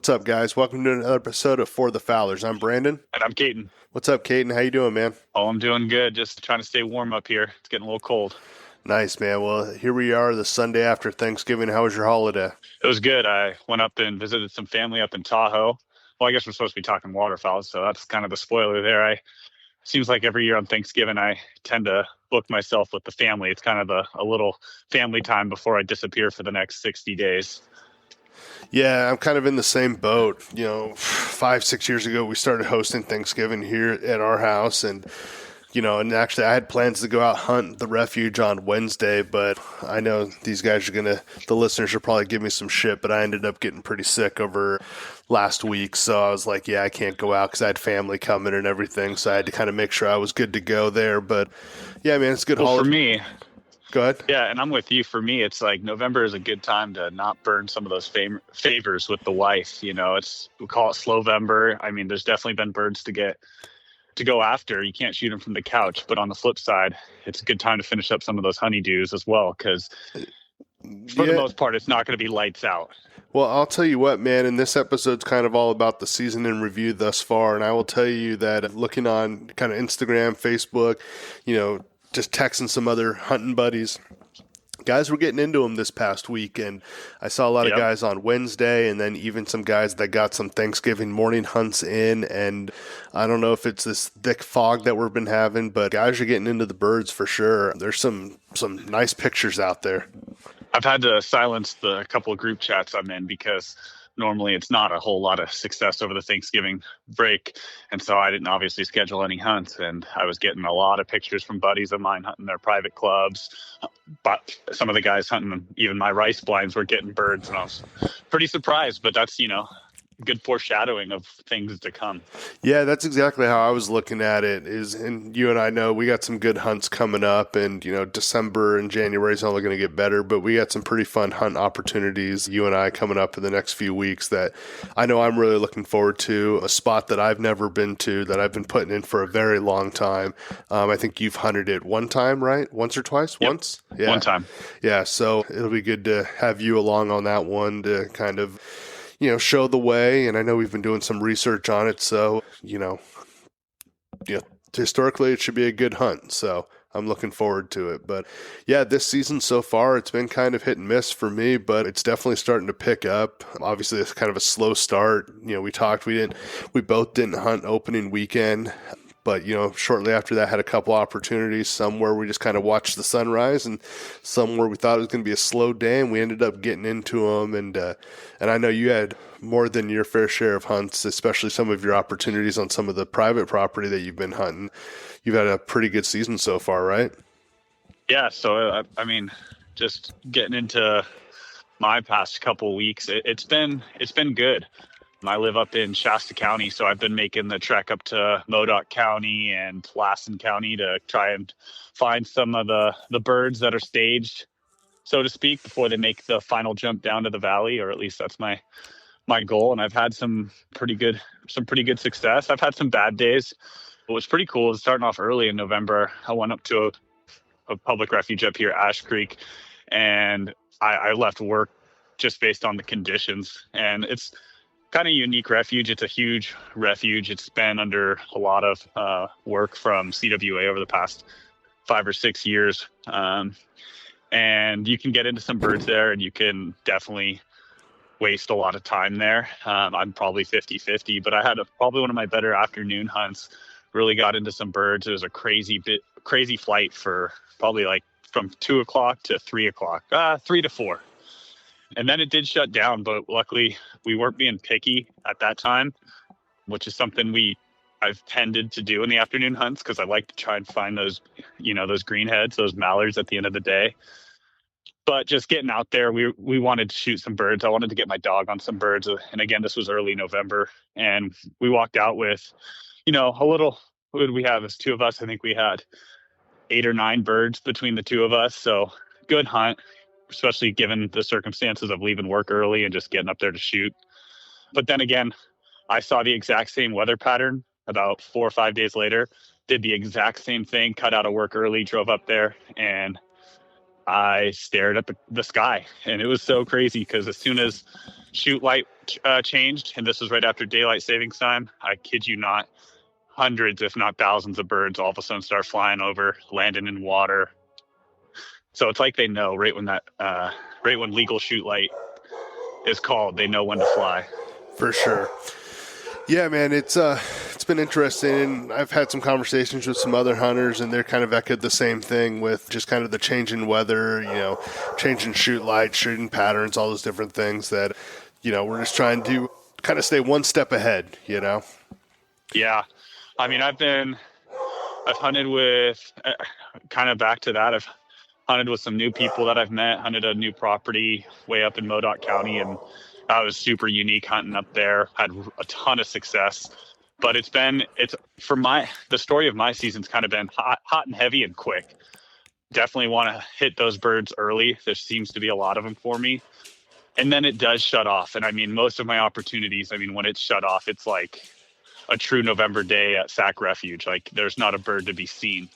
What's up, guys? Welcome to another episode of For the Fowlers. I'm Brandon. And I'm Caden. What's up, Caden? How you doing, man? Oh, I'm doing good. Just trying to stay warm up here. It's getting a little cold. Nice, man. Well, here we are the Sunday after Thanksgiving. How was your holiday? It was good. I went up and visited some family up in Tahoe. Well, I guess we're supposed to be talking waterfowl, so that's kind of the spoiler there. Seems like every year on Thanksgiving, I tend to book myself with the family. It's kind of a little family time before I disappear for the next 60 days. Yeah, I'm kind of in the same boat. 5-6 years ago, we started hosting Thanksgiving here at our house, and actually I had plans to go out hunt the refuge on Wednesday, but I know these guys the listeners are probably give me some shit, but I ended up getting pretty sick over last week. So I was like, yeah, I can't go out because I had family coming and everything. So I had to kind of make sure I was good to go there. But yeah, man, it's a good holiday. For me, go ahead. Yeah, and I'm with you. For me, it's like November is a good time to not burn some of those favors with the wife. We call it Slowvember. I mean, there's definitely been birds to go after. You can't shoot them from the couch, but on the flip side, it's a good time to finish up some of those honeydews as well, because for the most part, it's not going to be lights out. Well, I'll tell you what, man, and this episode's kind of all about the season in review thus far, and I will tell you that looking on kind of Instagram, Facebook, just texting some other hunting buddies, guys were getting into them this past week, and I saw a lot of guys on Wednesday, and then even some guys that got some Thanksgiving morning hunts in, and I don't know if it's this thick fog that we've been having, but guys are getting into the birds for sure. There's some nice pictures out there. I've had to silence the couple of group chats I'm in because normally it's not a whole lot of success over the Thanksgiving break. And so I didn't obviously schedule any hunts, and I was getting a lot of pictures from buddies of mine hunting their private clubs. But some of the guys hunting even my rice blinds were getting birds, and I was pretty surprised, but that's, good foreshadowing of things to come. Yeah, that's exactly how I was looking at it. And you and I know we got some good hunts coming up, and December and January is only going to get better, but we got some pretty fun hunt opportunities, you and I, coming up in the next few weeks that I know I'm really looking forward to. A spot that I've never been to, that I've been putting in for a very long time. I think you've hunted it one time, right? Once or twice? Yep. Once? Yeah. One time. Yeah, so it'll be good to have you along on that one to kind of show the way. And I know we've been doing some research on it. So, historically it should be a good hunt. So I'm looking forward to it. But yeah, this season so far, it's been kind of hit and miss for me, but it's definitely starting to pick up. Obviously it's kind of a slow start. We both didn't hunt opening weekend. But, shortly after that, had a couple opportunities, some where we just kind of watched the sunrise and some where we thought it was going to be a slow day, and we ended up getting into them. And I know you had more than your fair share of hunts, especially some of your opportunities on some of the private property that you've been hunting. You've had a pretty good season so far, right? Yeah, so, just getting into my past couple weeks, it's been good. I live up in Shasta County, so I've been making the trek up to Modoc County and Lassen County to try and find some of the birds that are staged, so to speak, before they make the final jump down to the valley, or at least that's my goal. And I've had some pretty good success. I've had some bad days. What was pretty cool is starting off early in November, I went up to a public refuge up here, Ash Creek, and I left work just based on the conditions. And it's kind of unique refuge. It's a huge refuge. It's been under a lot of work from CWA over the past 5 or 6 years. And you can get into some birds there, and you can definitely waste a lot of time there. I'm probably 50-50, but I had probably one of my better afternoon hunts. Really got into some birds. It was a crazy flight for probably like from 2 o'clock to 3 o'clock, 3 to 4. And then it did shut down, but luckily we weren't being picky at that time, which is something I've tended to do in the afternoon hunts, because I like to try and find those greenheads, those mallards at the end of the day. But just getting out there, we wanted to shoot some birds. I wanted to get my dog on some birds. And again, this was early November, and we walked out with, a little, what did we have? As two of us, I think we had 8 or 9 birds between the two of us. So good hunt, especially given the circumstances of leaving work early and just getting up there to shoot. But then again, I saw the exact same weather pattern about 4 or 5 days later, did the exact same thing, cut out of work early, drove up there, and I stared at the sky. And it was so crazy, because as soon as shoot light changed, and this was right after daylight savings time, I kid you not, hundreds, if not thousands of birds all of a sudden start flying over, landing in water. So it's like they know right when legal shoot light is called, they know when to fly. For sure. Yeah, man, it's been interesting. I've had some conversations with some other hunters, and they're kind of echoed the same thing with just kind of the change in weather, change in shoot light, shooting patterns, all those different things that, we're just trying to kind of stay one step ahead, Yeah. I mean, I've hunted with, kind of back to that, I've hunted with some new people that I've met, hunted a new property way up in Modoc County, and that was super unique hunting up there. Had a ton of success, but the story of my season's kind of been hot and heavy and quick. Definitely want to hit those birds early. There seems to be a lot of them for me. And then it does shut off. And I mean, most of my opportunities, when it's shut off, it's like a true November day at Sac Refuge. Like there's not a bird to be seen.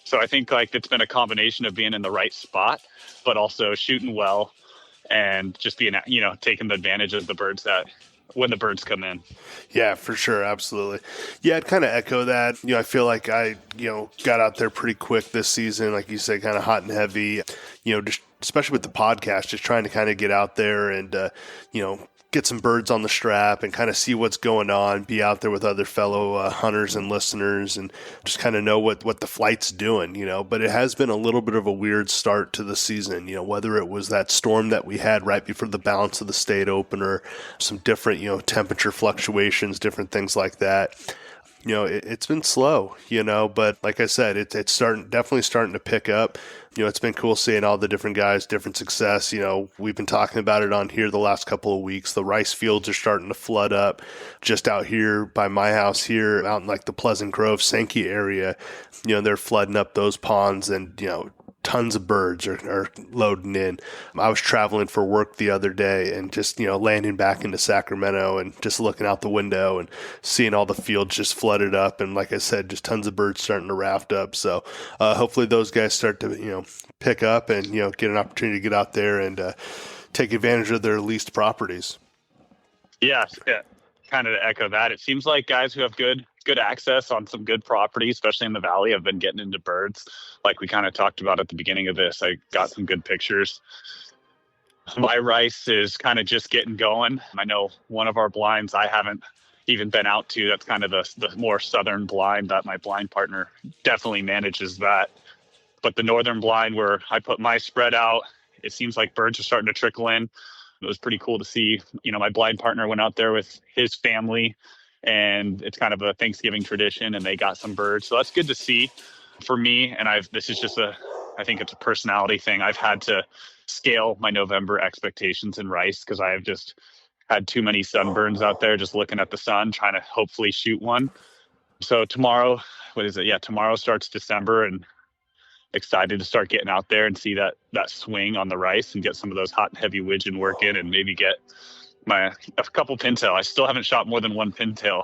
So I think like it's been a combination of being in the right spot, but also shooting well and just being, taking the advantage of the birds when the birds come in. Yeah, for sure. Absolutely. Yeah, I'd kind of echo that. I feel like I, got out there pretty quick this season, like you said, kind of hot and heavy, just especially with the podcast, just trying to kind of get out there and, get some birds on the strap and kind of see what's going on, be out there with other fellow hunters and listeners and just kind of know what the flight's doing, but it has been a little bit of a weird start to the season, whether it was that storm that we had right before the balance of the state opener, some different, temperature fluctuations, different things like that. It's been slow, but like I said, it's definitely starting to pick up. It's been cool seeing all the different guys, different success. We've been talking about it on here the last couple of weeks. The rice fields are starting to flood up just out here by my house here out in like the Pleasant Grove, Sankey area. They're flooding up those ponds and, tons of birds are loading in. I was traveling for work the other day and just, landing back into Sacramento and just looking out the window and seeing all the fields just flooded up. And like I said, just tons of birds starting to raft up. So hopefully those guys start to, pick up and, get an opportunity to get out there and take advantage of their leased properties. Yeah. Kind of to echo that. It seems like guys who have good access on some good property, especially in the valley, have been getting into birds. Like we kind of talked about at the beginning of this, I got some good pictures. My rice is kind of just getting going. I know one of our blinds I haven't even been out to. That's kind of the more southern blind that my blind partner definitely manages that. But the northern blind where I put my spread out, it seems like birds are starting to trickle in. It was pretty cool to see. My blind partner went out there with his family, and it's kind of a Thanksgiving tradition, and they got some birds. So that's good to see for me. And this is just I think it's a personality thing. I've had to scale my November expectations in rice because I have just had too many sunburns out there just looking at the sun, trying to hopefully shoot one. So tomorrow, tomorrow starts December, and excited to start getting out there and see that swing on the rice and get some of those hot and heavy wigeon work in and maybe get a couple pintail. I still haven't shot more than one pintail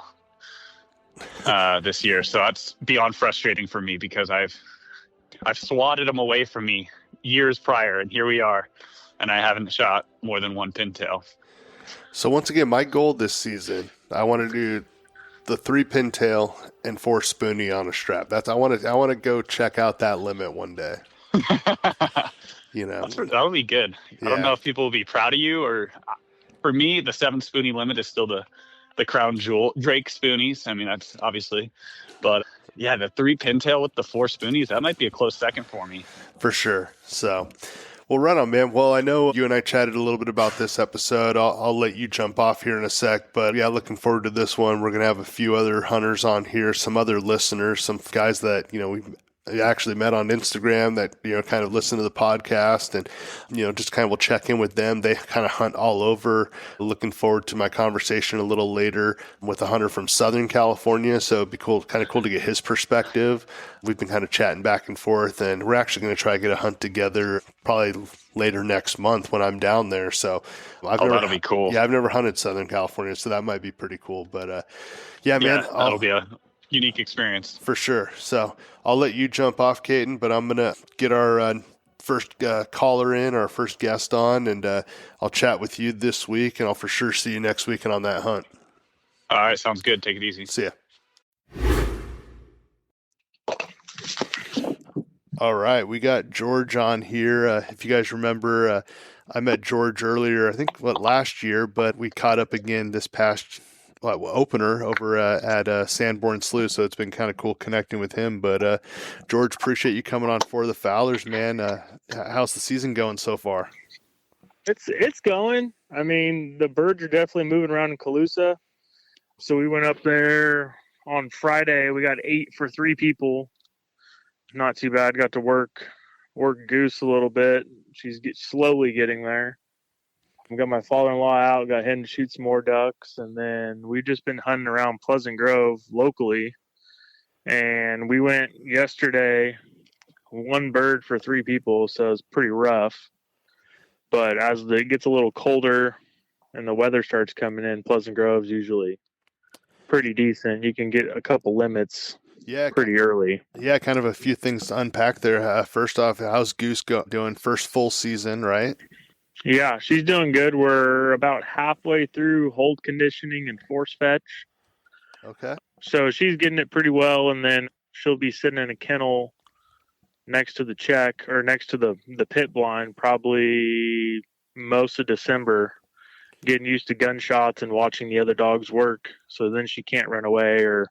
this year. So that's beyond frustrating for me because I've swatted them away from me years prior, and here we are, and I haven't shot more than one pintail. So once again, my goal this season, I want to do the 3 pintail and 4 spoonie on a strap. I want to go check out that limit one day. That would be good. Yeah. I don't know if people will be proud of you, or for me, the 7 spoonie limit is still the crown jewel. Drake spoonies, that's obviously, but yeah, the 3 pintail with the 4 spoonies, that might be a close second for me. For sure. So, well, right on, man. Well, I know you and I chatted a little bit about this episode. I'll let you jump off here in a sec, but yeah, looking forward to this one. We're going to have a few other hunters on here, some other listeners, some guys that, we actually met on Instagram that, kind of listen to the podcast and, just kind of will check in with them. They kind of hunt all over. Looking forward to my conversation a little later with a hunter from Southern California. So it'd be kind of cool to get his perspective. We've been kind of chatting back and forth, and we're actually going to try to get a hunt together probably later next month when I'm down there. So that'll be cool. Yeah, I've never hunted Southern California, so that might be pretty cool. But man, that'll be a unique experience for sure. So I'll let you jump off, Caden, but I'm going to get our first caller in, our first guest on, and I'll chat with you this week, and I'll for sure see you next weekend on that hunt. All right, sounds good. Take it easy. See ya. All right, we got George on here. If you guys remember, I met George earlier, I think last year, but we caught up again this past opener over at Sanborn Slough, so it's been kind of cool connecting with him. But George, appreciate you coming on For the Fowlers, man. How's the season going so far? It's going. I mean, the birds are definitely moving around in Calusa. So we went up there on Friday. We got 8 for 3 people. Not too bad. Got to work Goose a little bit. She's slowly getting there. I got my father-in-law out. Got him to shoot some more ducks, and then we've just been hunting around Pleasant Grove locally. And we went yesterday, 1 bird for 3 people, so it's pretty rough. But as it gets a little colder and the weather starts coming in, Pleasant Grove's usually pretty decent. You can get a couple limits. Yeah, pretty early. Yeah, kind of a few things to unpack there. First off, how's Goose doing? First full season, right? Yeah, she's doing good. We're about halfway through hold conditioning and force fetch. Okay. So she's getting it pretty well, and then she'll be sitting in a kennel next to the check or next to the pit blind probably most of December, getting used to gunshots and watching the other dogs work. So then she can't run away or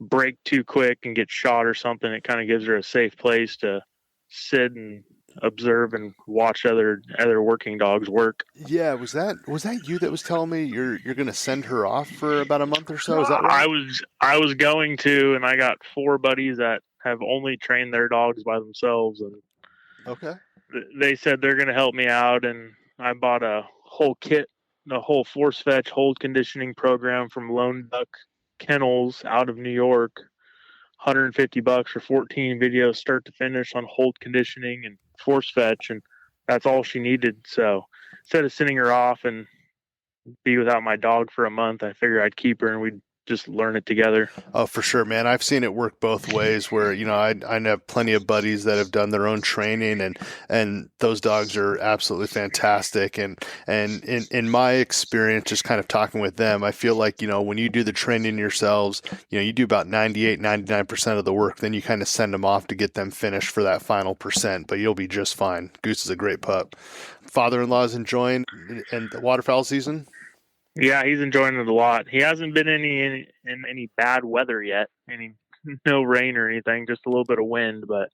break too quick and get shot or something. It kind of gives her a safe place to sit and observe and watch other working dogs work. Yeah, was that you that was telling me you're going to send her off for about a month or so? Is that right? I was going to, and I got 4 buddies that have only trained their dogs by themselves, and okay, they said they're going to help me out, and I bought a whole kit, the whole force fetch hold conditioning program from Lone Duck Kennels out of New York. $150 for 14 videos start to finish on hold conditioning and force fetch, and that's all she needed. So instead of sending her off and be without my dog for a month, I figured I'd keep her and we'd just learn it together. Oh, for sure, man. I've seen it work both ways where, I have plenty of buddies that have done their own training and those dogs are absolutely fantastic. And in my experience, just kind of talking with them, I feel like, when you do the training yourselves, you do about 99% of the work, then you kind of send them off to get them finished for that final percent, but you'll be just fine. Goose is a great pup. Father-in-law is enjoying and the waterfowl season? Yeah, he's enjoying it a lot. He hasn't been in any bad weather yet. No rain or anything, just a little bit of wind. But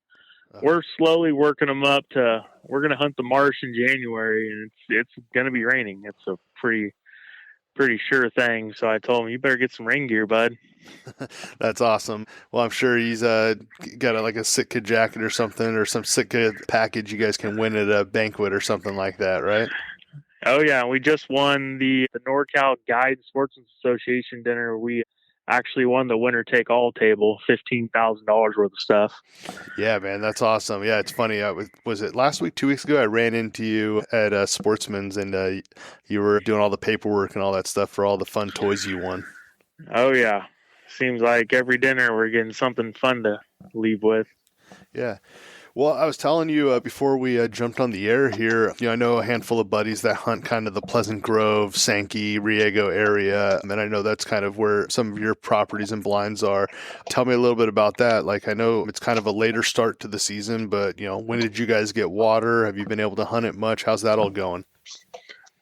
we're slowly working him up to. We're going to hunt the marsh in January, and it's going to be raining. It's a pretty sure thing. So I told him, you better get some rain gear, bud. That's awesome. Well, I'm sure he's got a Sitka jacket or something, or some Sitka package you guys can win at a banquet or something like that, right? Oh, yeah. We just won the NorCal Guide Sportsman's Association dinner. We actually won the winner-take-all table, $15,000 worth of stuff. Yeah, man, that's awesome. Yeah, it's funny. Was it last week, 2 weeks ago? I ran into you at Sportsman's, and you were doing all the paperwork and all that stuff for all the fun toys you won. Oh, yeah. Seems like every dinner we're getting something fun to leave with. Yeah. Well, I was telling you before we jumped on the air here, I know a handful of buddies that hunt kind of the Pleasant Grove, Sankey, Riego area, and I know that's kind of where some of your properties and blinds are. Tell me a little bit about that. Like, I know it's kind of a later start to the season, but, when did you guys get water? Have you been able to hunt it much? How's that all going?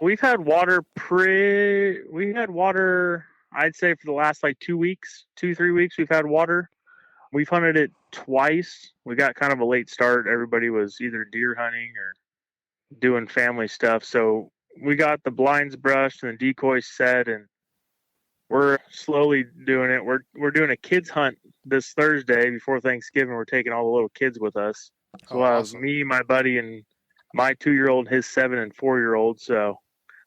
We've had water, I'd say, for the last 2 weeks, 2-3 weeks, we've had water. We've hunted it twice. We got kind of a late start. Everybody was either deer hunting or doing family stuff. So we got the blinds brushed and the decoys set, and we're slowly doing it. We're doing a kids hunt this Thursday before Thanksgiving. We're taking all the little kids with us. So awesome. Me, my buddy, and my 2-year-old, his 7 and 4-year-old. So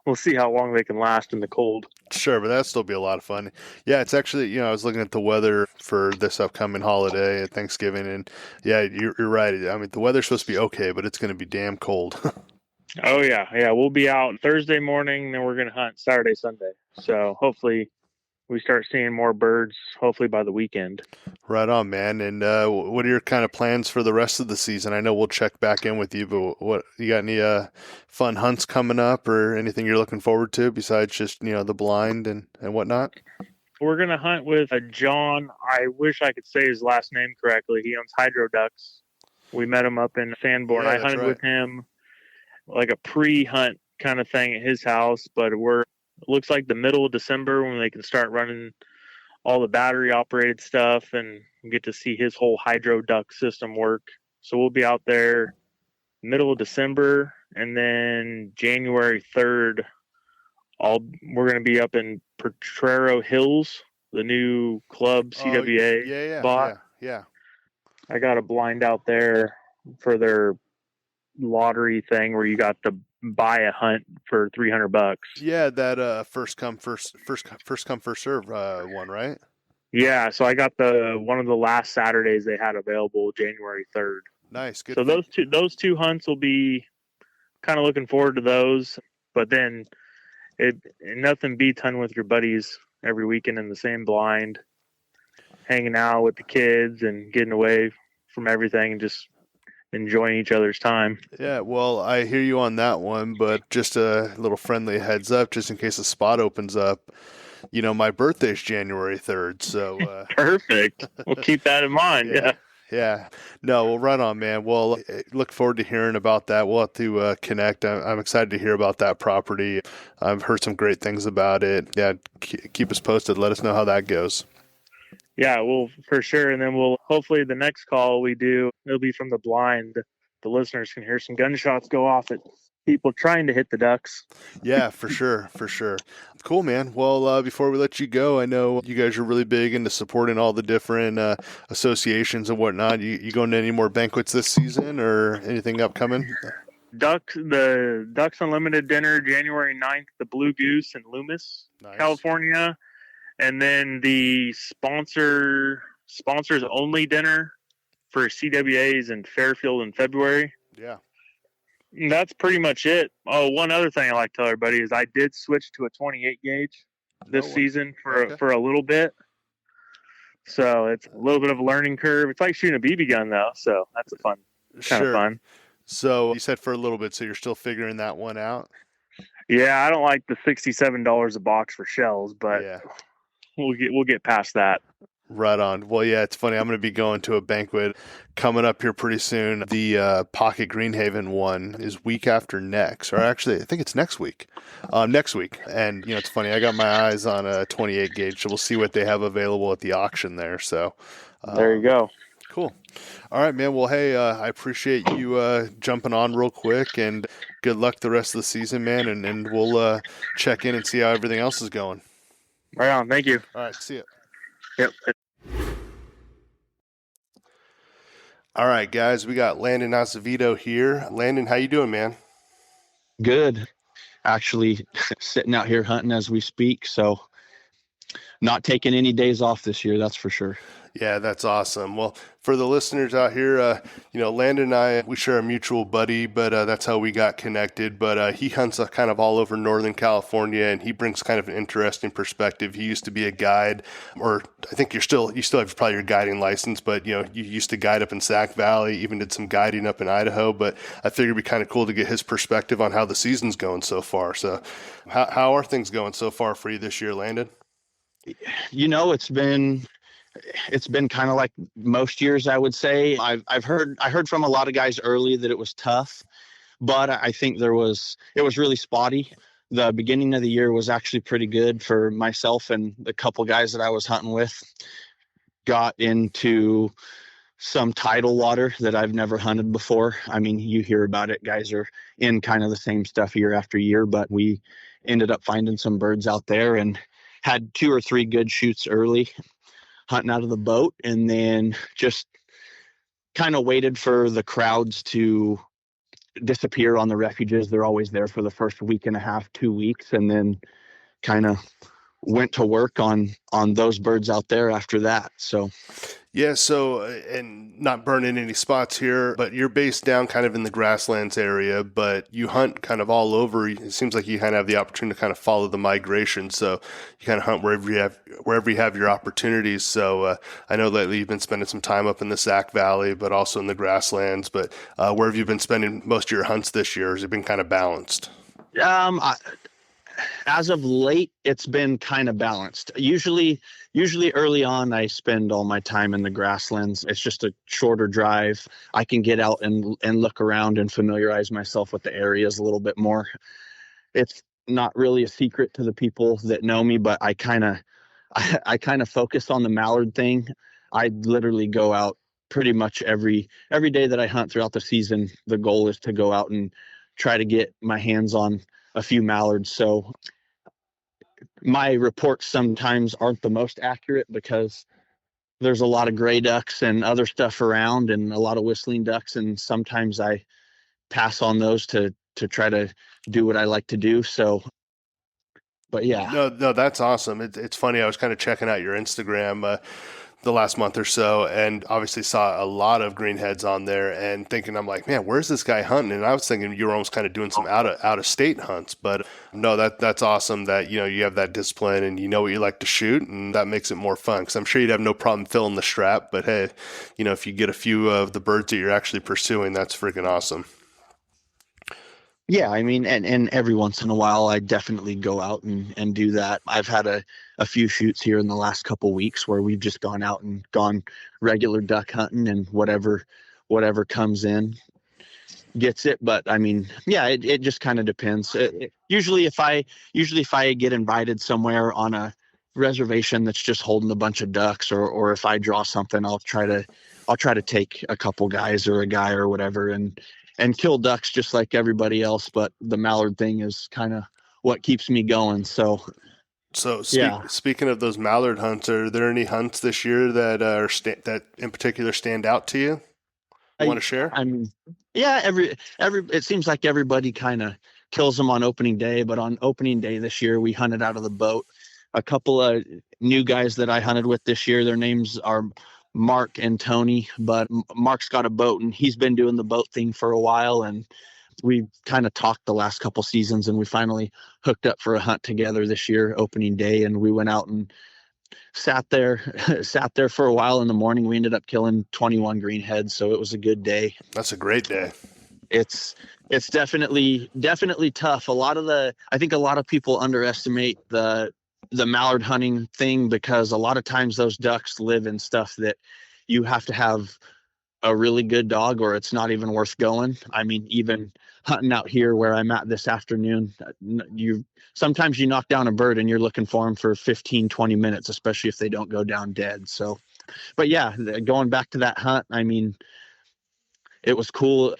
we'll see how long they can last in the cold. Sure, but that'll still be a lot of fun. Yeah, it's actually, I was looking at the weather for this upcoming holiday at Thanksgiving, and yeah, you're right. I mean, the weather's supposed to be okay, but it's going to be damn cold. Oh, yeah. Yeah, we'll be out Thursday morning, then we're going to hunt Saturday, Sunday. So hopefully we start seeing more birds, hopefully by the weekend. Right on, man. And what are your kind of plans for the rest of the season? I know we'll check back in with you, but what you got any fun hunts coming up or anything you're looking forward to besides just, the blind and whatnot? We're going to hunt with a John. I wish I could say his last name correctly. He owns Hydro Ducks. We met him up in Sanborn. Yeah, I that's hunted right. with him like a pre-hunt kind of thing at his house, but it looks like the middle of December when they can start running all the battery operated stuff and get to see his whole hydro duck system work. So we'll be out there middle of December, and then January 3rd, we're going to be up in Potrero Hills, the new club CWA bought. Yeah. I got a blind out there for their lottery thing where you got to buy a hunt for $300. Yeah, that first come first serve one, right? Yeah, so I got one of the last Saturdays they had available, January 3rd. Nice, good. So those two hunts will be kind of looking forward to those. But then nothing beats hunting with your buddies every weekend in the same blind, hanging out with the kids and getting away from everything and just enjoying each other's time. Yeah, well, I hear you on that one, but just a little friendly heads up, just in case a spot opens up. My birthday's January 3rd, so Perfect. We'll keep that in mind. Yeah. Yeah. No, well, right on, man. Well, look forward to hearing about that. We'll have to connect. I'm excited to hear about that property. I've heard some great things about it. Yeah, keep us posted. Let us know how that goes. Yeah, well, for sure. And then hopefully the next call we do, it'll be from the blind. The listeners can hear some gunshots go off at people trying to hit the ducks. Yeah, for sure. Cool, man. Well, before we let you go, I know you guys are really big into supporting all the different associations and whatnot. You going to any more banquets this season or anything upcoming? The Ducks Unlimited dinner, January 9th, the Blue Goose in Loomis, nice. California. And then the sponsors only dinner for CWAs in Fairfield in February. Yeah. That's pretty much it. Oh, one other thing I like to tell everybody is I did switch to a 28 gauge this season for a little bit. So it's a little bit of a learning curve. It's like shooting a BB gun though, so that's kind of fun. So you said for a little bit, so you're still figuring that one out? Yeah, I don't like the $67 a box for shells, but we'll get past that. Right on. Well, yeah, it's funny. I'm going to be going to a banquet coming up here pretty soon. The Pocket Greenhaven one is week after next, or actually, I think it's next week. Next week. And, it's funny. I got my eyes on a 28 gauge, so we'll see what they have available at the auction there. So there you go. Cool. All right, man. Well, hey, I appreciate you jumping on real quick, and good luck the rest of the season, man. And we'll check in and see how everything else is going. Right on. Thank you. All right. See ya. Yep. All right, guys, we got Landon Acevedo here. Landon, how you doing, man? Good. Actually, sitting out here hunting as we speak, so not taking any days off this year, that's for sure. Yeah, that's awesome. Well, for the listeners out here, Landon and I, we share a mutual buddy, but that's how we got connected. But he hunts kind of all over Northern California, and he brings kind of an interesting perspective. He used to be a guide, or I think you still have probably your guiding license, but you used to guide up in Sac Valley, even did some guiding up in Idaho. But I figured it'd be kind of cool to get his perspective on how the season's going so far. So, how are things going so far for you this year, Landon? It's been kind of like most years, I would say. I heard from a lot of guys early that it was tough, but I think it was really spotty. The beginning of the year was actually pretty good for myself and the couple guys that I was hunting with. Got into some tidal water that I've never hunted before. I mean, you hear about it. Guys are in kind of the same stuff year after year, but we ended up finding some birds out there and had 2 or 3 good shoots early, hunting out of the boat, and then just kind of waited for the crowds to disappear on the refuges. They're always there for the first week and a half, 2 weeks, and then kind of went to work on those birds out there after that. So Yeah, so, and not burning any spots here, but you're based down kind of in the grasslands area, but you hunt kind of all over. It seems like you kind of have the opportunity to kind of follow the migration. So you kind of hunt wherever you have your opportunities. So I know lately you've been spending some time up in the Sac Valley, but also in the grasslands. But where have you been spending most of your hunts this year? Has it been kind of balanced? As of late, it's been kind of balanced. Usually early on, I spend all my time in the grasslands. It's just a shorter drive. I can get out and look around and familiarize myself with the areas a little bit more. It's not really a secret to the people that know me, but I kind of focus on the mallard thing. I literally go out pretty much every day that I hunt throughout the season. The goal is to go out and try to get my hands on a few mallards. So my reports sometimes aren't the most accurate because there's a lot of gray ducks and other stuff around and a lot of whistling ducks. And sometimes I pass on those to try to do what I like to do. So, but yeah. No, that's awesome. It's funny. I was kind of checking out your Instagram the last month or so, and obviously saw a lot of greenheads on there, and thinking, I'm like, man, where's this guy hunting? And I was thinking you were almost kind of doing some out of state hunts. But no, that's awesome that you have that discipline and you know what you like to shoot, and that makes it more fun. Because I'm sure you'd have no problem filling the strap, but hey, if you get a few of the birds that you're actually pursuing, that's freaking awesome. Yeah, I mean, and every once in a while, I definitely go out and do that. I've had a few shoots here in the last couple weeks where we've just gone out and gone regular duck hunting, and whatever comes in gets it. But I mean, yeah, it just kind of depends. Usually if I get invited somewhere on a reservation that's just holding a bunch of ducks, or if I draw something, I'll try to take a couple guys or a guy or whatever and kill ducks just like everybody else. But the mallard thing is kind of what keeps me going. So yeah. Speaking of those mallard hunts, are there any hunts this year that that in particular stand out to you? Want to share? I mean, yeah, every it seems like everybody kind of kills them on opening day, but on opening day this year, we hunted out of the boat. A couple of new guys that I hunted with this year, their names are Mark and Tony, but Mark's got a boat and he's been doing the boat thing for a while, and we kind of talked the last couple seasons, and we finally hooked up for a hunt together this year, opening day, and we went out and sat there for a while. In the morning, we ended up killing 21 greenheads, so it was a good day. That's a great day. It's definitely tough. I think a lot of people underestimate the mallard hunting thing, because a lot of times those ducks live in stuff that you have to have a really good dog or it's not even worth going. I mean, even hunting out here where I'm at this afternoon, sometimes you knock down a bird and you're looking for them for 15-20 minutes, especially if they don't go down dead. So, but yeah, going back to that hunt, I mean, it was cool.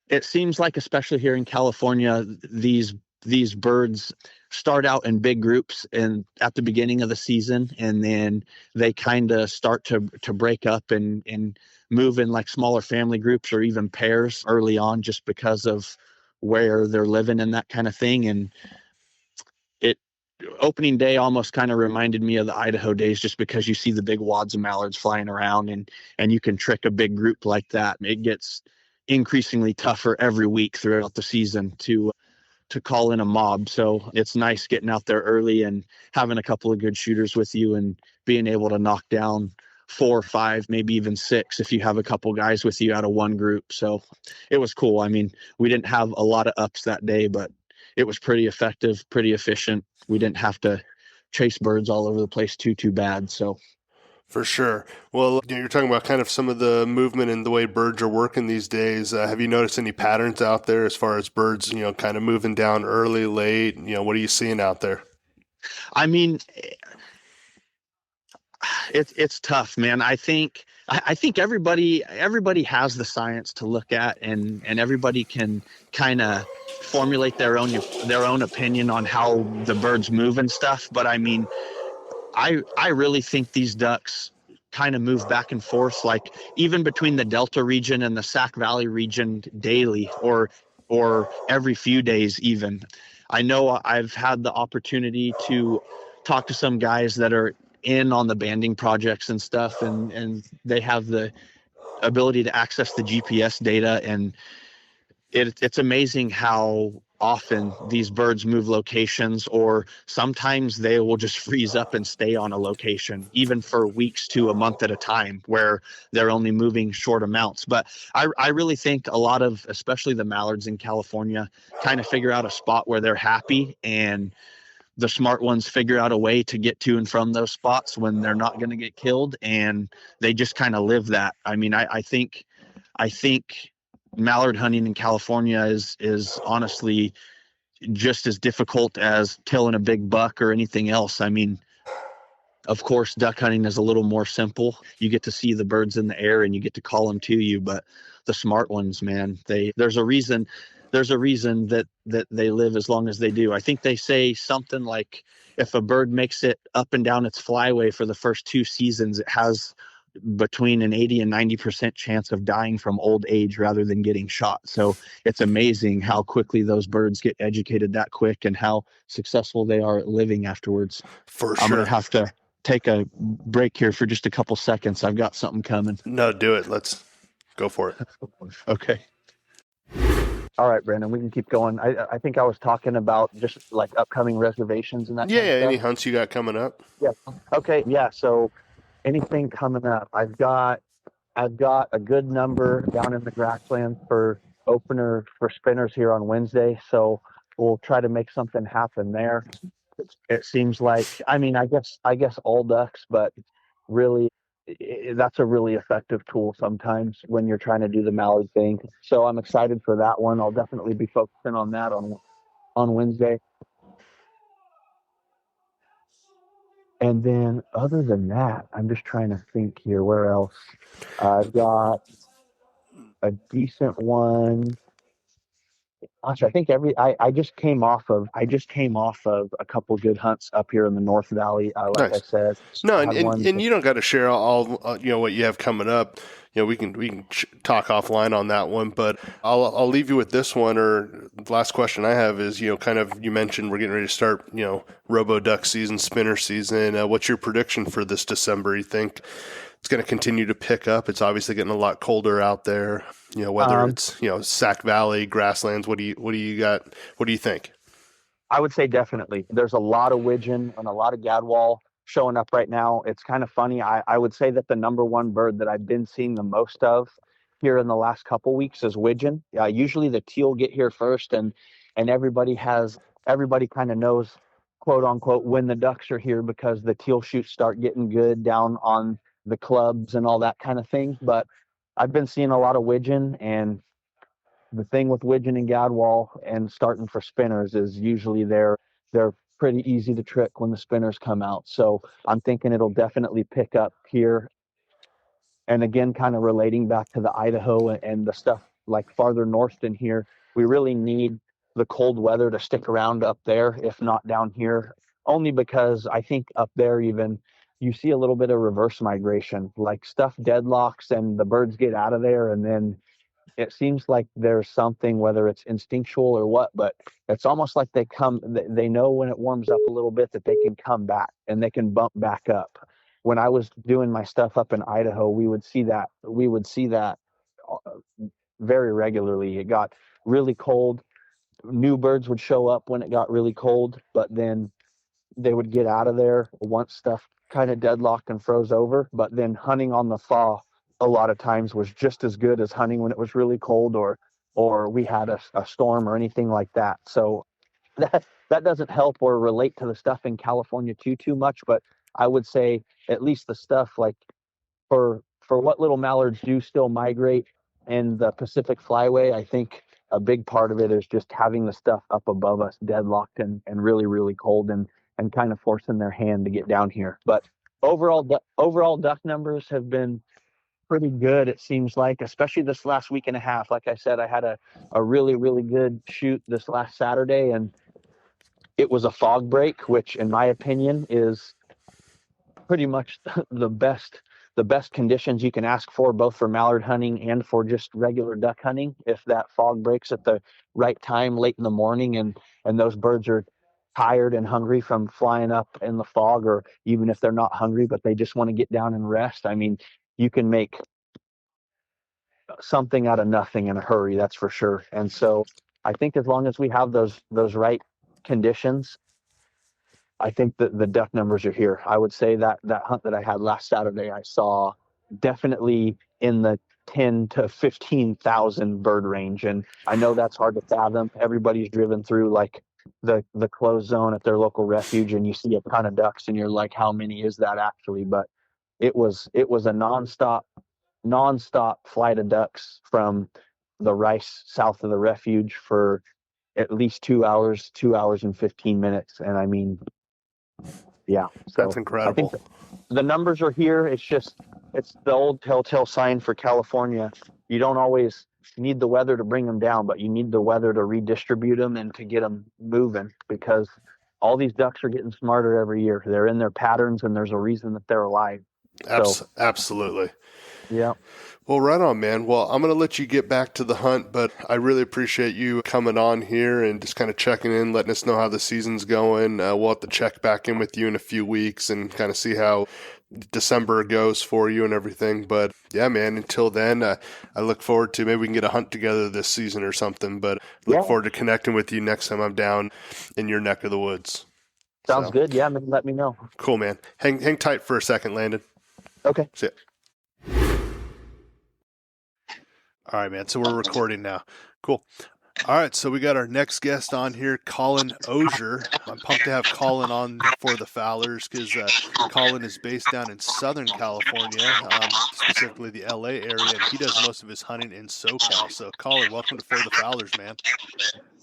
It seems like, especially here in California, these birds start out in big groups and at the beginning of the season, and then they kind of start to break up and move in like smaller family groups or even pairs early on, just because of where they're living and that kind of thing. And opening day almost kind of reminded me of the Idaho days, just because you see the big wads of mallards flying around and you can trick a big group like that. It gets increasingly tougher every week throughout the season to call in a mob. So it's nice getting out there early and having a couple of good shooters with you and being able to knock down 4 or 5, maybe even 6 if you have a couple guys with you out of one group. So it was cool. I mean, we didn't have a lot of ups that day, but it was pretty effective, pretty efficient. We didn't have to chase birds all over the place too bad. So for sure. Well, you're talking about kind of some of the movement and the way birds are working these days. Have you noticed any patterns out there as far as birds, kind of moving down early, late? What are you seeing out there? I mean, it's tough, man. I think everybody has the science to look at, and everybody can kind of formulate their own opinion on how the birds move and stuff. But I mean, I really think these ducks kind of move back and forth, like even between the Delta region and the Sac Valley region daily, or every few days even. I know I've had the opportunity to talk to some guys that are in on the banding projects and stuff, and they have the ability to access the GPS data, and it's amazing how often these birds move locations, or sometimes they will just freeze up and stay on a location, even for weeks to a month at a time, where they're only moving short amounts. But I really think a lot of, especially the mallards in California, kind of figure out a spot where they're happy, and the smart ones figure out a way to get to and from those spots when they're not going to get killed, and they just kind of live that. I mean, I think mallard hunting in California is honestly just as difficult as killing a big buck or anything else. I mean, of course, duck hunting is a little more simple. You get to see the birds in the air and you get to call them to you, but the smart ones, man, there's a reason that they live as long as they do. I think they say something like, if a bird makes it up and down its flyway for the first 2 seasons, it has between an 80 and 90% chance of dying from old age rather than getting shot. So it's amazing how quickly those birds get educated that quick, and how successful they are at living afterwards. For I'm sure. going to have to take a break here for just a couple seconds. I've got something coming. No, do it. Let's go for it. Okay. All right, Brandon, we can keep going. I think I was talking about just like upcoming reservations and that. Yeah, kind of stuff. any hunts you got coming up? Yeah. Okay. Yeah. So anything coming up? I've got a good number down in the grasslands for opener for spinners here on Wednesday. So we'll try to make something happen there. It seems like, I mean, I guess all ducks, but really that's a really effective tool sometimes when you're trying to do the mallard thing. So I'm excited for that one. I'll definitely be focusing on that on Wednesday. And then other than that, I'm just trying to think here, where else? I've got a decent one. Gosh, I think I just came off of a couple good hunts up here in the North Valley. Like Nice. I said, No, I and, had one. and you don't got to share all what you have coming up. You know, we can talk offline on that one, but I'll leave you with this one. Or the last question I have is, you mentioned we're getting ready to start, robo duck season, spinner season. What's your prediction for this December? You think it's going to continue to pick up? It's obviously getting a lot colder out there. Whether it's Sac Valley, grasslands. What do you got? What do you think? I would say definitely. There's a lot of wigeon and a lot of gadwall showing up right now. It's kind of funny. I would say that the number one bird that I've been seeing the most of here in the last couple weeks is wigeon. Usually the teal get here first, and everybody kind of knows, quote unquote, when the ducks are here, because the teal shoots start getting good down on the clubs and all that kind of thing. But I've been seeing a lot of wigeon, and the thing with wigeon and gadwall and starting for spinners is usually they're pretty easy to trick when the spinners come out. So I'm thinking it'll definitely pick up here. And again, kind of relating back to the Idaho and the stuff like farther north than here, we really need the cold weather to stick around up there, if not down here, only because I think up there even you see a little bit of reverse migration, like stuff deadlocks and the birds get out of there, and then it seems like there's something, whether it's instinctual or what, but it's almost like they know when it warms up a little bit that they can come back and they can bump back up. When I was doing my stuff up in Idaho, we would see that very regularly. It got really cold. New birds would show up when it got really cold, but then they would get out of there once stuff kind of deadlocked and froze over. But then hunting on the thaw a lot of times was just as good as hunting when it was really cold, or we had a storm or anything like that. So that doesn't help or relate to the stuff in California too much. But I would say at least the stuff like for what little mallards do still migrate in the Pacific Flyway, I think a big part of it is just having the stuff up above us deadlocked and really, really cold, and kind of forcing their hand to get down here. But overall duck numbers have been pretty good, it seems like, especially this last week and a half. Like I said, I had a really, really good shoot this last Saturday, and it was a fog break, which in my opinion is pretty much the best conditions you can ask for, both for mallard hunting and for just regular duck hunting. If that fog breaks at the right time late in the morning, and those birds are tired and hungry from flying up in the fog, or even if they're not hungry, but they just want to get down and rest. I mean, you can make something out of nothing in a hurry, that's for sure. And so I think as long as we have those right conditions, I think that the duck numbers are here. I would say that hunt that I had last Saturday, I saw definitely in the 10 to 15,000 bird range. And I know that's hard to fathom. Everybody's driven through like the closed zone at their local refuge, and you see a ton of ducks and you're like, how many is that actually? But it was a nonstop flight of ducks from the rice south of the refuge for at least 2 hours and 15 minutes. And I mean, yeah, so That's incredible. I think the numbers are here. It's the old telltale sign for California. You don't always need the weather to bring them down, but you need the weather to redistribute them and to get them moving, because all these ducks are getting smarter every year. They're in their patterns, and there's a reason that they're alive. Absolutely. Yeah. Well, right on, man. Well, I'm going to let you get back to the hunt, but I really appreciate you coming on here and just kind of checking in, letting us know how the season's going. We'll have to check back in with you in a few weeks and kind of see how December goes for you and everything. But yeah, man, until then, I look forward to, maybe we can get a hunt together this season or something, but look forward to connecting with you next time I'm down in your neck of the woods. Sounds good. Yeah, man, let me know. Cool, man. Hang tight for a second, Landon. Okay. See ya. All right, man. So we're recording now. Cool. All right, so we got our next guest on here, Colin Osier. I'm pumped to have Colin on for the Fowlers because Colin is based down in Southern California, specifically the LA area, and he does most of his hunting in SoCal. So, Colin, welcome to For the Fowlers, man.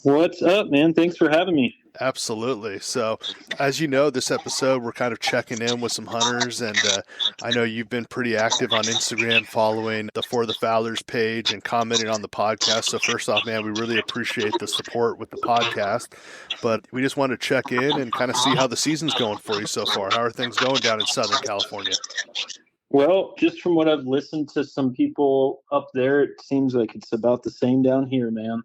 What's up, man? Thanks for having me. Absolutely. So, as you know, this episode, we're kind of checking in with some hunters, and I know you've been pretty active on Instagram following the For the Fowlers page and commenting on the podcast. So, first off, man, we really appreciate the support with the podcast, but we just want to check in and kind of see how the season's going for you so far. How are things going down in Southern California? Well, just from what I've listened to some people up there, it seems like it's about the same down here, man.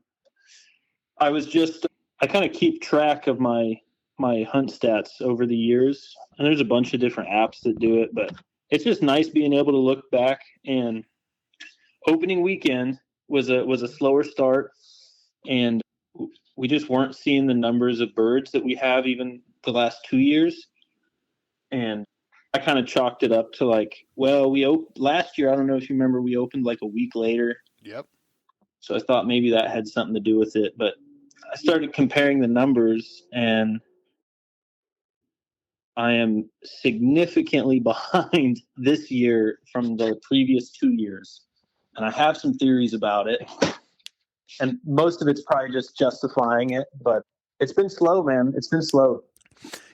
I kind of keep track of my hunt stats over the years, and there's a bunch of different apps that do it, but it's just nice being able to look back. And opening weekend was a slower start, and we just weren't seeing the numbers of birds that we have even the last 2 years. And I kind of chalked it up to like, well, last year, I don't know if you remember, we opened like a week later. Yep. So I thought maybe that had something to do with it, but I started comparing the numbers, and I am significantly behind this year from the previous 2 years. And I have some theories about it. And most of it's probably just justifying it, but it's been slow, man. It's been slow.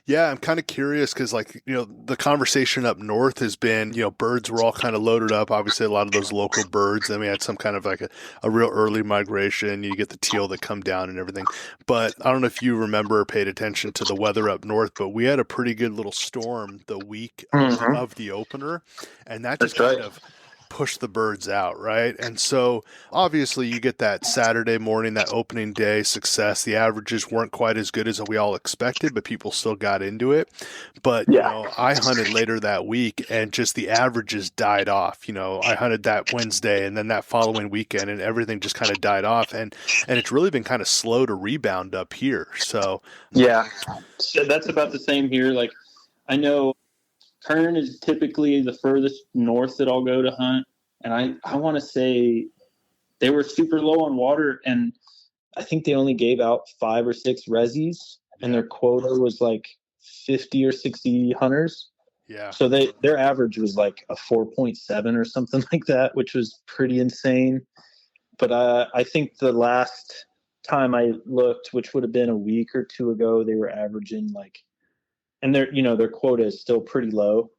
Yeah, I'm kind of curious because, like, you know, the conversation up north has been, you know, birds were all kind of loaded up. Obviously, a lot of those local birds. Then we had some kind of like a real early migration. You get the teal that come down and everything. But I don't know if you remember or paid attention to the weather up north, but we had a pretty good little storm the week of the opener. And that just kind of push the birds out, right? And so obviously you get that Saturday morning, that opening day success. The averages weren't quite as good as we all expected, but people still got into it. But you know, I hunted later that week and just the averages died off. You know, I hunted that Wednesday and then that following weekend, and everything just kind of died off. And it's really been kind of slow to rebound up here. So that's about the same here. Like, I know Kern is typically the furthest north that I'll go to hunt. And I want to say they were super low on water, and I think they only gave out 5 or 6 resis, and their quota was like 50 or 60 hunters. Yeah. So their average was like a 4.7 or something like that, which was pretty insane. But I think the last time I looked, which would have been a week or two ago, they were averaging like, and their quota is still pretty low,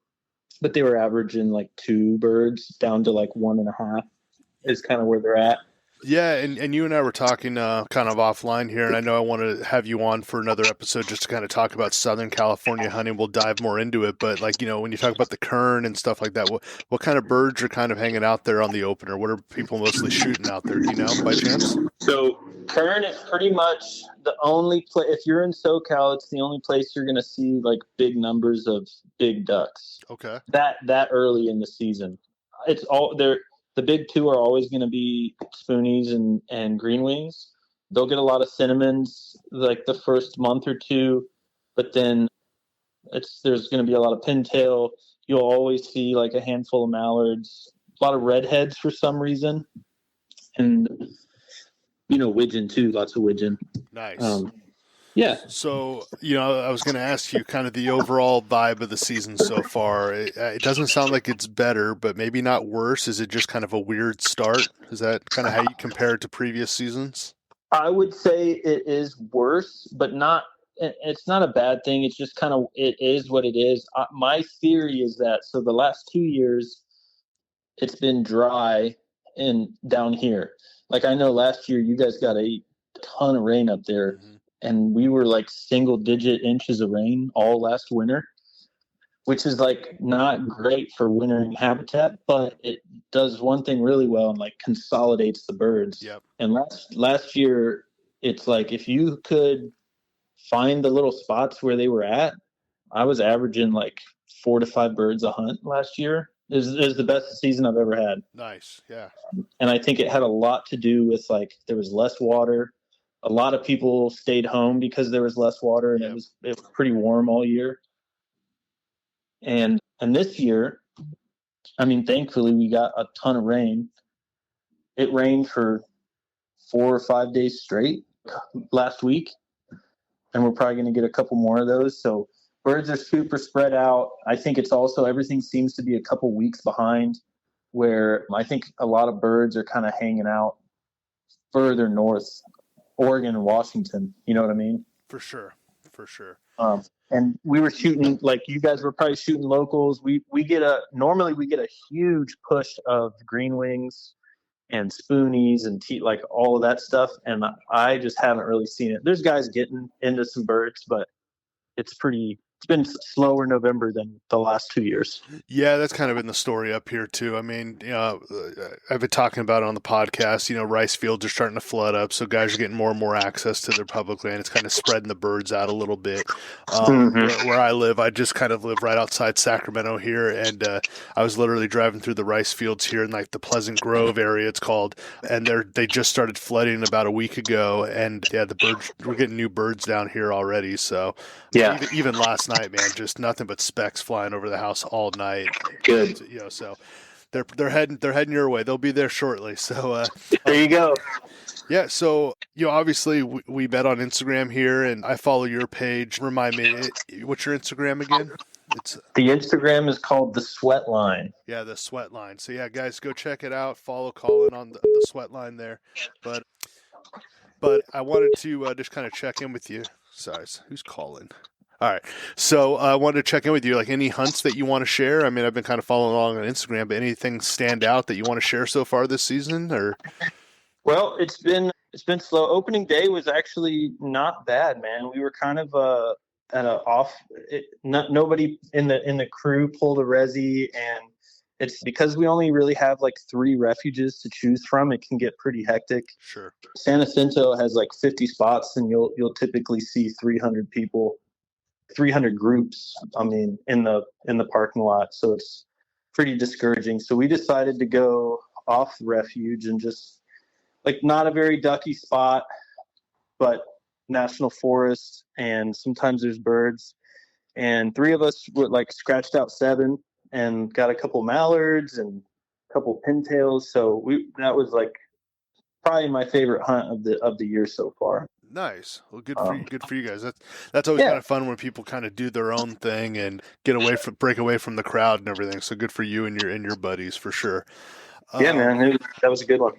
but they were averaging like 2 birds down to like 1.5 is kind of where they're at. Yeah, and you and I were talking kind of offline here, and I know I want to have you on for another episode just to kind of talk about Southern California hunting. We'll dive more into it, but like, you know, when you talk about the Kern and stuff like that, what kind of birds are kind of hanging out there on the opener? What are people mostly shooting out there? Do you know by chance? So Kern is pretty much the only place. If you're in SoCal, it's the only place you're going to see like big numbers of big ducks. Okay. That early in the season, it's all there. The big two are always going to be spoonies and green wings. They'll get a lot of cinnamons like the first month or two, but then there's going to be a lot of pintail. You'll always see like a handful of mallards, a lot of redheads for some reason, and wigeon too. Lots of wigeon. Nice. Yeah. So, I was going to ask you kind of the overall vibe of the season so far. It doesn't sound like it's better, but maybe not worse. Is it just kind of a weird start? Is that kind of how you compare it to previous seasons? I would say it is worse, but not. It's not a bad thing. It's just kind of, it is what it is. My theory is that, so the last 2 years, it's been dry and down here. Like I know last year you guys got a ton of rain up there. Mm-hmm. And we were like single digit inches of rain all last winter, which is like not great for wintering habitat, but it does one thing really well and like consolidates the birds. Yep. And last year, it's like if you could find the little spots where they were at, I was averaging like 4 to 5 birds a hunt last year. It was the best season I've ever had. Nice, yeah. And I think it had a lot to do with like there was less water. A lot of people stayed home because there was less water, and it was pretty warm all year. And this year, I mean, thankfully we got a ton of rain. It rained for 4 or 5 days straight last week, and we're probably going to get a couple more of those. So birds are super spread out. I think it's also everything seems to be a couple weeks behind, where I think a lot of birds are kind of hanging out further north. Oregon and Washington, you know what I mean? For sure. And we were shooting, like you guys were probably shooting locals. Normally we get a huge push of green wings and spoonies and like all of that stuff. And I just haven't really seen it. There's guys getting into some birds, but it's been slower November than the last 2 years. Yeah, that's kind of been the story up here too. I mean, I've been talking about it on the podcast, rice fields are starting to flood up. So guys are getting more and more access to their public land. It's kind of spreading the birds out a little bit. Where I live, I just kind of live right outside Sacramento here. And I was literally driving through the rice fields here in like the Pleasant Grove area, it's called. And they just started flooding about a week ago. And yeah, we're getting new birds down here already. So yeah, even last night, man, just nothing but specks flying over the house all night. Good. So they're heading your way. They'll be there shortly. So there you go. Yeah. So obviously we met on Instagram here, and I follow your page. Remind me, what's your Instagram again? The Instagram is called The Sweat Line. Yeah, The Sweat Line. So yeah, guys, go check it out. Follow Colin on the Sweat Line there. But I wanted to just kind of check in with you. Sorry, who's calling? All right. So I wanted to check in with you, like any hunts that you want to share. I mean, I've been kind of following along on Instagram, but anything stand out that you want to share so far this season, or? Well, it's been slow. Opening day was actually not bad, man. We were kind of at a off. Nobody in the crew pulled a resi, and it's because we only really have like 3 refuges to choose from. It can get pretty hectic. Sure. San Jacinto has like 50 spots, and you'll typically see 300 people. 300 groups, I mean, in the parking lot. So it's pretty discouraging. So we decided to go off the refuge and just like not a very ducky spot, but national forest. And sometimes there's birds. And 3 of us were like scratched out 7 and got a couple mallards and a couple pintails. So that was like probably my favorite hunt of the year so far. Nice. Well, good for you guys. That's always kind of fun when people kind of do their own thing and break away from the crowd and everything. So good for you and your buddies for sure. Yeah, man, that was a good one.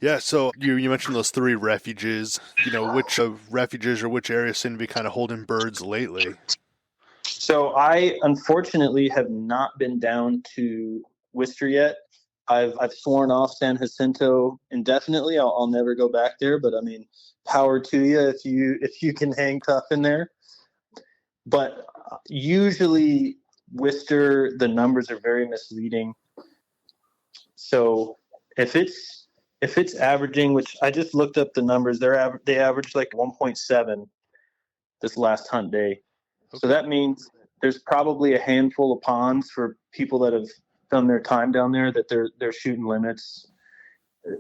Yeah. So you mentioned those 3 refuges. Which refuges or which areas seem to be kind of holding birds lately? So I unfortunately have not been down to Worcester yet. I've sworn off San Jacinto indefinitely. I'll never go back there. But I mean, power to you if you can hang tough in there. But usually Worcester, the numbers are very misleading. So if it's if it's averaging, which I just looked up the numbers, they averaged like 1.7 this last hunt day. So that means there's probably a handful of ponds for people that have done their time down there that they're shooting limits.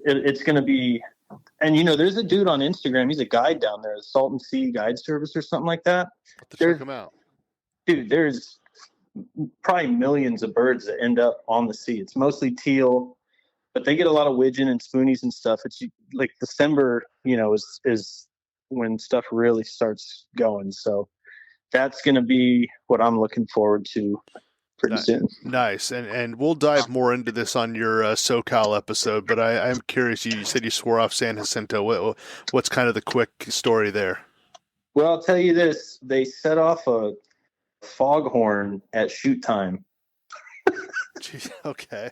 It's going to be, and there's a dude on Instagram. He's a guide down there, the Salton Sea Guide Service or something like that. Check him out, dude. There's probably millions of birds that end up on the sea. It's mostly teal, but they get a lot of wigeon and spoonies and stuff. It's like December, is when stuff really starts going. So that's going to be what I'm looking forward to pretty soon. Nice. And we'll dive more into this on your SoCal episode, but I'm curious, you said you swore off San Jacinto. What's kind of the quick story there? Well, I'll tell you this. They set off a foghorn at shoot time. Jeez, okay.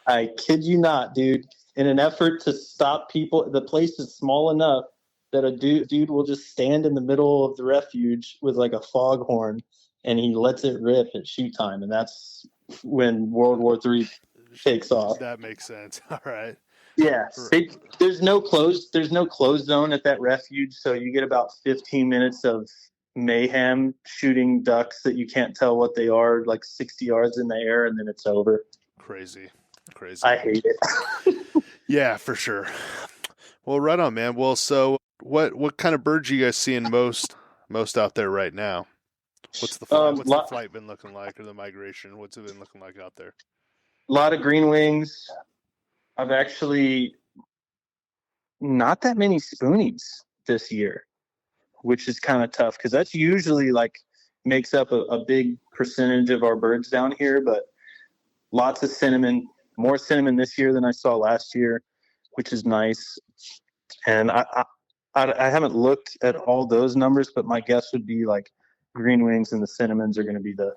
I kid you not, dude. In an effort to stop people, the place is small enough that a dude will just stand in the middle of the refuge with like a foghorn, and he lets it rip at shoot time, and that's when World War III takes off. That makes sense. All right. Yeah, there's no closed zone at that refuge, so you get about 15 minutes of mayhem shooting ducks that you can't tell what they are, like 60 yards in the air, and then it's over. Crazy. I hate it. Yeah, for sure. Well, right on, man. Well, so what kind of birds are you guys seeing most out there right now? What's the flight been looking like, or the migration? What's it been looking like out there? A lot of green wings. I've actually not that many spoonies this year, which is kind of tough because that's usually like makes up a big percentage of our birds down here, but lots of cinnamon, more cinnamon this year than I saw last year, which is nice. And I haven't looked at all those numbers, but my guess would be like green wings and the cinnamons are going to be the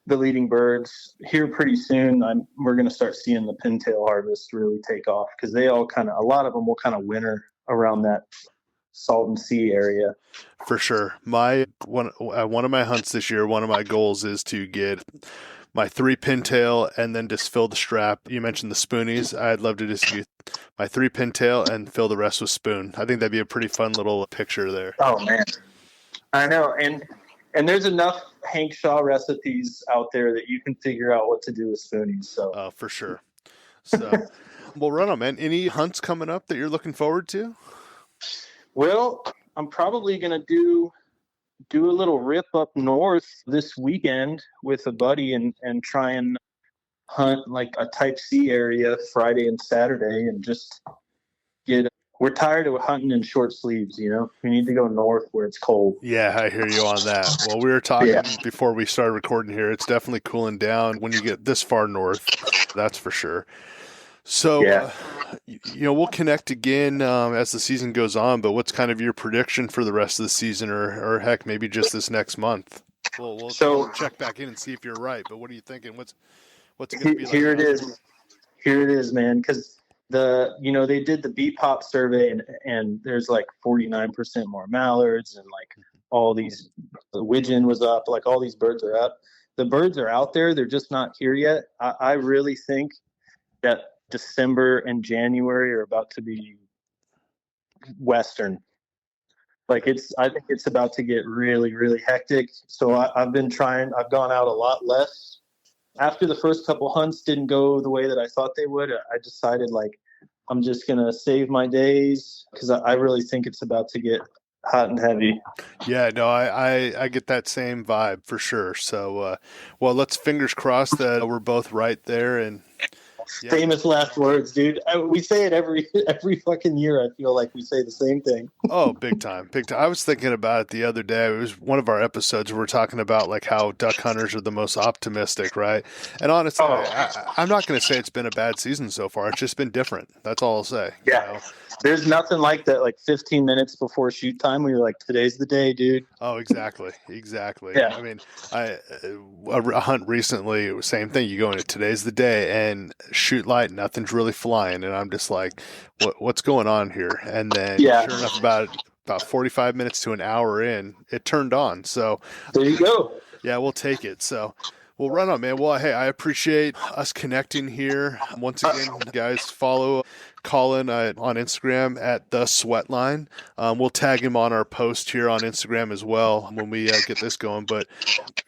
leading birds here pretty soon. We're going to start seeing the pintail harvest really take off because a lot of them will kind of winter around that Salton Sea area. For sure. One of my hunts this year, one of my goals is to get my 3 pintail and then just fill the strap. You mentioned the spoonies. I'd love to just do my 3 pintail and fill the rest with spoon. I think that'd be a pretty fun little picture there. Oh man, I know. And there's enough Hank Shaw recipes out there that you can figure out what to do with spoonies. So for sure. So well, run on, man. Any hunts coming up that you're looking forward to? Well, I'm probably gonna do a little rip up north this weekend with a buddy and try and hunt like a type C area Friday and Saturday and just we're tired of hunting in short sleeves, we need to go north where it's cold. Yeah, I hear you on that. Well, we were talking before we started recording here. It's definitely cooling down when you get this far north. That's for sure. So, we'll connect again as the season goes on, but what's kind of your prediction for the rest of the season or heck, maybe just this next month? We'll check back in and see if you're right, but what are you thinking? What's it going to be like? Here it is, man, because they did the BPOP survey and there's like 49% more mallards and like all these, the wigeon was up, like all these birds are up. The birds are out there. They're just not here yet. I really think that December and January are about to be Western. I think it's about to get really, really hectic. So I've gone out a lot less. After the first couple hunts didn't go the way that I thought they would, I decided I'm just going to save my days because I really think it's about to get hot and heavy. Yeah, no, I get that same vibe for sure. So, let's fingers crossed that we're both right there. And famous last words, dude. We say it every fucking year. I feel like we say the same thing. Oh, big time. I was thinking about it the other day. It was one of our episodes where we're talking about like how duck hunters are the most optimistic, right? And honestly, I'm not going to say it's been a bad season so far. It's just been different. That's all I'll say. Yeah. There's nothing like that, like 15 minutes before shoot time where you're like, today's the day, dude. Oh, exactly. Yeah. I mean, a hunt recently, it was the same thing. You go into today's the day and shoot light, nothing's really flying. And I'm just like, what's going on here? And then sure enough, about 45 minutes to an hour in, it turned on. So there you go. Yeah, we'll take it. So, Well, right on, man. Well, hey, I appreciate us connecting here. Once again, guys, follow Colin on Instagram at the Sweatline. We'll tag him on our post here on Instagram as well when we get this going. But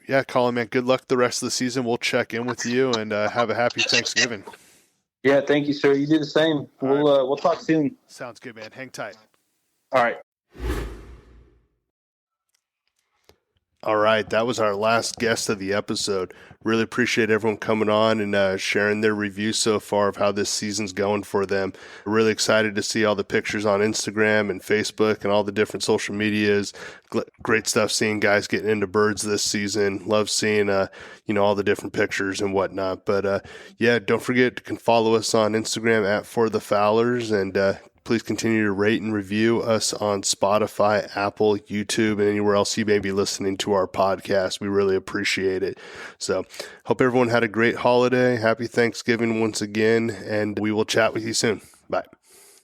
yeah, Colin, man, good luck the rest of the season. We'll check in with you and have a happy Thanksgiving. Yeah, thank you, sir. You do the same. We'll talk soon. Sounds good, man. Hang tight. All right. All right, that was our last guest of the episode. Really appreciate everyone coming on and sharing their reviews so far of how this season's going for them. Really excited to see all the pictures on Instagram and Facebook and all the different social medias. Great stuff seeing guys getting into birds this season. Love seeing all the different pictures and whatnot. But yeah, don't forget you can follow us on Instagram at For the Fowlers, and please continue to rate and review us on Spotify, Apple, YouTube, and anywhere else you may be listening to our podcast. We really appreciate it. So hope everyone had a great holiday. Happy Thanksgiving once again, and we will chat with you soon. Bye.